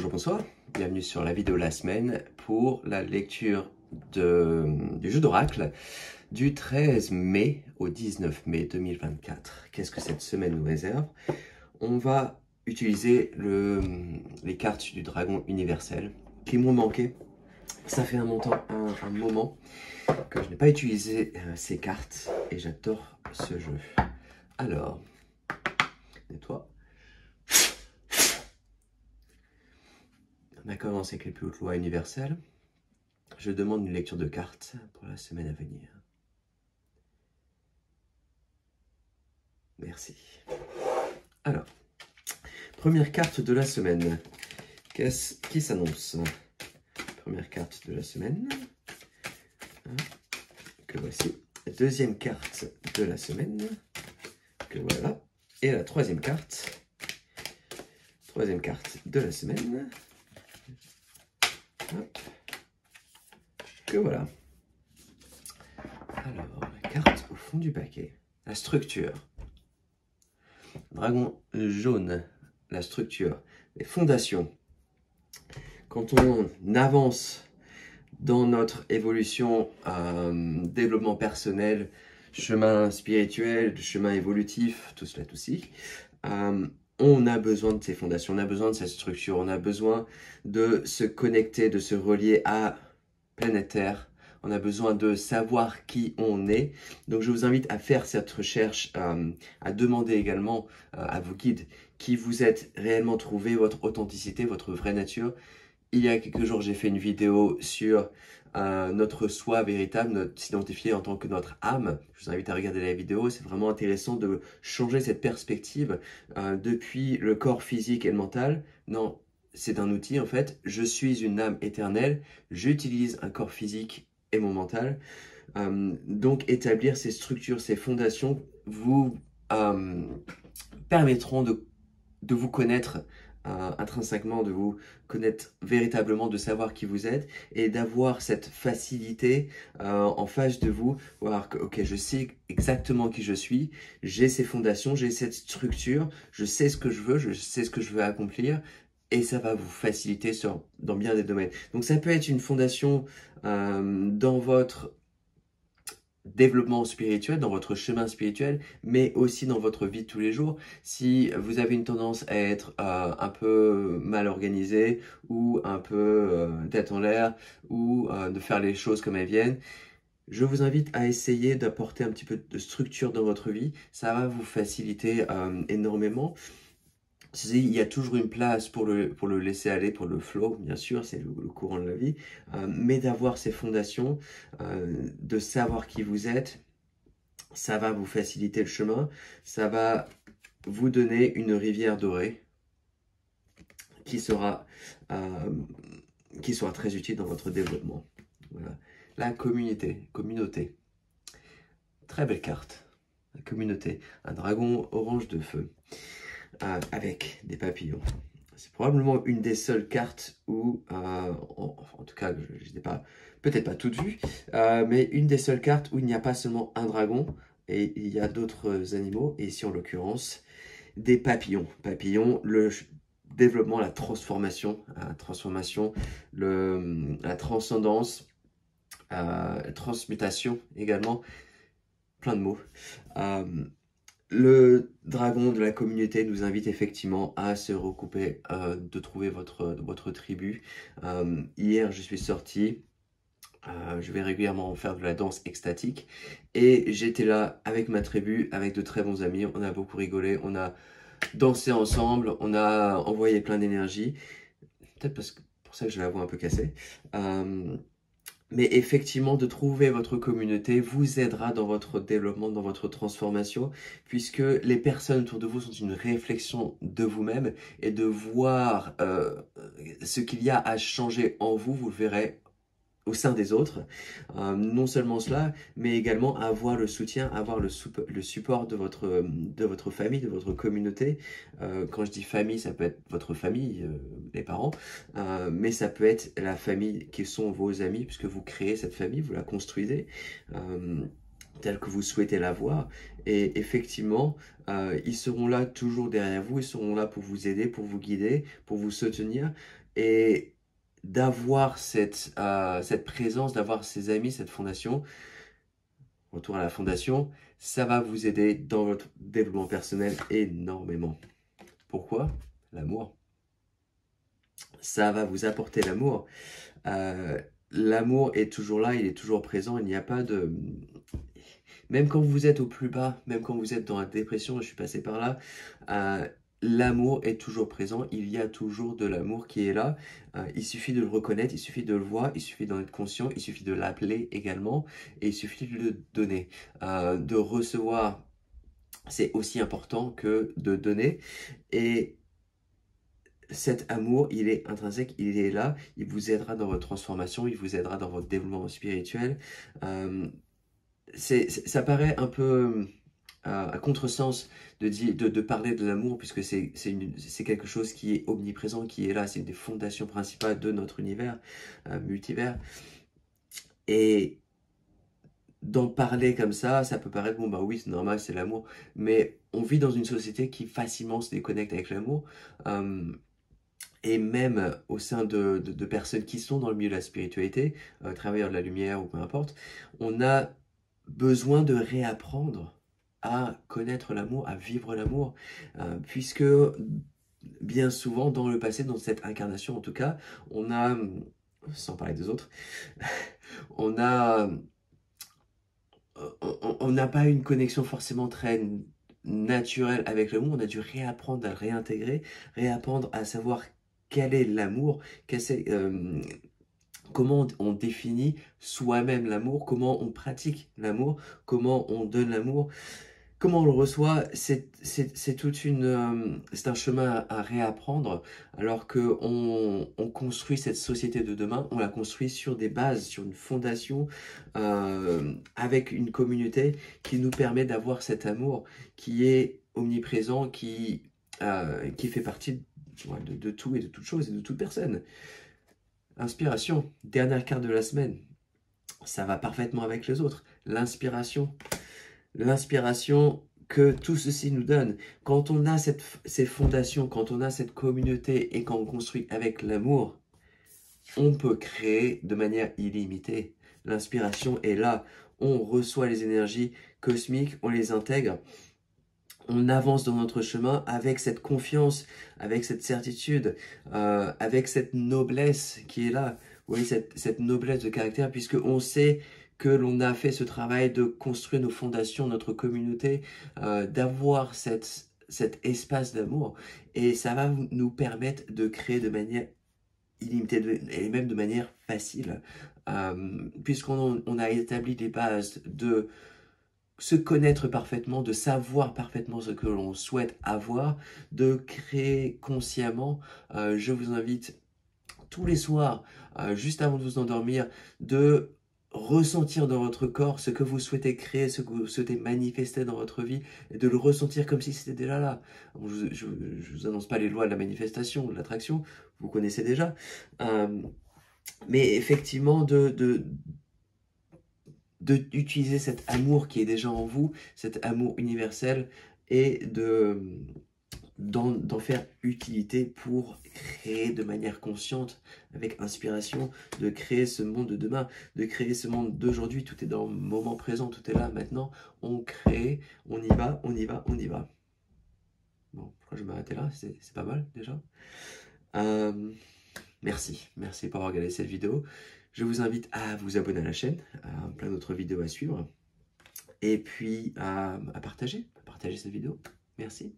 Bonjour, bonsoir, bienvenue sur la vidéo de la semaine pour la lecture du jeu d'oracle du 13 mai au 19 mai 2024. Qu'est-ce que cette semaine nous réserve? On va utiliser les cartes du dragon universel qui m'ont manqué. Ça fait un moment que je n'ai pas utilisé ces cartes et j'adore ce jeu. Alors, nettoie. On a commencé avec les plus hautes lois universelles. Je demande une lecture de cartes pour la semaine à venir. Merci. Alors, première carte de la semaine. Qui s'annonce? Première carte de la semaine. Que voici. Deuxième carte de la semaine. Que voilà. Et la troisième carte. Troisième carte de la semaine. Hop. Que voilà. Alors, la carte au fond du paquet. La structure. Dragon jaune. La structure. Les fondations. Quand on avance dans notre évolution, développement personnel, chemin spirituel, chemin évolutif, tout cela aussi, on a besoin de ces fondations, on a besoin de cette structure, on a besoin de se connecter, de se relier à planète Terre. On a besoin de savoir qui on est. Donc, je vous invite à faire cette recherche, à demander également à vos guides qui vous êtes réellement trouvé, votre authenticité, votre vraie nature. Il y a quelques jours, j'ai fait une vidéo sur notre soi véritable, s'identifier en tant que notre âme. Je vous invite à regarder la vidéo. C'est vraiment intéressant de changer cette perspective depuis le corps physique et le mental. Non, c'est un outil en fait. Je suis une âme éternelle. J'utilise un corps physique et mon mental. Donc, établir ces structures, ces fondations vous permettront de vous connaître intrinsèquement, de vous connaître véritablement, de savoir qui vous êtes et d'avoir cette facilité en face de vous, voir que ok, je sais exactement qui je suis, j'ai ces fondations, j'ai cette structure, je sais ce que je veux, je sais ce que je veux accomplir et ça va vous faciliter dans bien des domaines. Donc ça peut être une fondation dans votre développement spirituel, dans votre chemin spirituel, mais aussi dans votre vie de tous les jours. Si vous avez une tendance à être un peu mal organisé ou un peu tête en l'air ou de faire les choses comme elles viennent, je vous invite à essayer d'apporter un petit peu de structure dans votre vie. Ça va vous faciliter énormément. Il y a toujours une place pour le laisser aller, pour le flow, bien sûr, c'est le courant de la vie, mais d'avoir ces fondations, de savoir qui vous êtes, ça va vous faciliter le chemin, ça va vous donner une rivière dorée qui sera très utile dans votre développement. Voilà. La communauté. Très belle carte, la communauté, un dragon orange de feu. Avec des papillons. C'est probablement une des seules cartes où, en tout cas, je n'ai pas, peut-être pas toutes vues, mais une des seules cartes où il n'y a pas seulement un dragon et il y a d'autres animaux, et ici en l'occurrence, des papillons. Papillons, le développement, la transformation, la transcendance, la transmutation également, plein de mots. Le dragon de la communauté nous invite effectivement à se recouper, de trouver votre tribu. Hier, je suis sorti, je vais régulièrement faire de la danse extatique et j'étais là avec ma tribu, avec de très bons amis. On a beaucoup rigolé, on a dansé ensemble, on a envoyé plein d'énergie. Peut-être pour ça que j'ai la voix un peu cassée. Mais effectivement, de trouver votre communauté vous aidera dans votre développement, dans votre transformation, puisque les personnes autour de vous sont une réflexion de vous-même et de voir ce qu'il y a à changer en vous, vous le verrez au sein des autres. Non seulement cela, mais également avoir le soutien, avoir le support de votre famille, de votre communauté. Quand je dis famille, ça peut être votre famille, les parents, mais ça peut être la famille qui sont vos amis, puisque vous créez cette famille, vous la construisez. telle que vous souhaitez la voir. Et effectivement, ils seront là toujours derrière vous, ils seront là pour vous aider, pour vous guider, pour vous soutenir. Et d'avoir cette présence, d'avoir ces amis, cette fondation, retour à la fondation, ça va vous aider dans votre développement personnel énormément. Pourquoi? L'amour. Ça va vous apporter l'amour. L'amour est toujours là, il est toujours présent, il n'y a pas de... Même quand vous êtes au plus bas, même quand vous êtes dans la dépression, je suis passé par là, l'amour est toujours présent, il y a toujours de l'amour qui est là. Il suffit de le reconnaître, il suffit de le voir, il suffit d'en être conscient, il suffit de l'appeler également, et il suffit de le donner. De recevoir, c'est aussi important que de donner. Et cet amour, il est intrinsèque, il est là, il vous aidera dans votre transformation, il vous aidera dans votre développement spirituel. Ça paraît un peu à contresens de parler de l'amour, puisque c'est quelque chose qui est omniprésent, qui est là, c'est une des fondations principales de notre univers, multivers. Et d'en parler comme ça peut paraître, bon bah oui, c'est normal, c'est l'amour, mais on vit dans une société qui facilement se déconnecte avec l'amour. Et même au sein de personnes qui sont dans le milieu de la spiritualité, travailleurs de la lumière ou peu importe, on a besoin de réapprendre à connaître l'amour, à vivre l'amour, puisque bien souvent dans le passé, dans cette incarnation en tout cas, on a, sans parler des autres, on a, on n'a pas une connexion forcément très naturelle avec l'amour, on a dû réapprendre à le réintégrer, réapprendre à savoir quel est l'amour, comment on définit soi-même l'amour, comment on pratique l'amour, comment on donne l'amour, comment on le reçoit. C'est un chemin à réapprendre, alors que on construit cette société de demain, on la construit sur des bases, sur une fondation, avec une communauté qui nous permet d'avoir cet amour qui est omniprésent, qui fait partie de tout et de toute chose et de toute personne. Inspiration, dernière carte de la semaine. Ça va parfaitement avec les autres. L'inspiration. L'inspiration que tout ceci nous donne. Quand on a ces fondations, quand on a cette communauté et quand on construit avec l'amour, on peut créer de manière illimitée. L'inspiration est là. On reçoit les énergies cosmiques, on les intègre. On avance dans notre chemin avec cette confiance, avec cette certitude, avec cette noblesse qui est là. Vous voyez, cette noblesse de caractère, puisque on sait que l'on a fait ce travail de construire nos fondations, notre communauté, d'avoir cet espace d'amour. Et ça va nous permettre de créer de manière illimitée et même de manière facile, puisqu'on a établi des bases de se connaître parfaitement, de savoir parfaitement ce que l'on souhaite avoir, de créer consciemment. Je vous invite tous les soirs, juste avant de vous endormir, de ressentir dans votre corps ce que vous souhaitez créer, ce que vous souhaitez manifester dans votre vie, et de le ressentir comme si c'était déjà là. Je ne vous annonce pas les lois de la manifestation, de l'attraction, vous connaissez déjà. Mais effectivement, d'utiliser cet amour qui est déjà en vous, cet amour universel, et d'en faire utilité pour créer de manière consciente, avec inspiration, de créer ce monde de demain, de créer ce monde d'aujourd'hui. Tout est dans le moment présent, tout est là maintenant. On crée, on y va, on y va, on y va. Bon, pourquoi je vais m'arrêter là? C'est pas mal déjà. Merci pour avoir regardé cette vidéo. Je vous invite à vous abonner à la chaîne, à plein d'autres vidéos à suivre. Et puis à partager cette vidéo. Merci.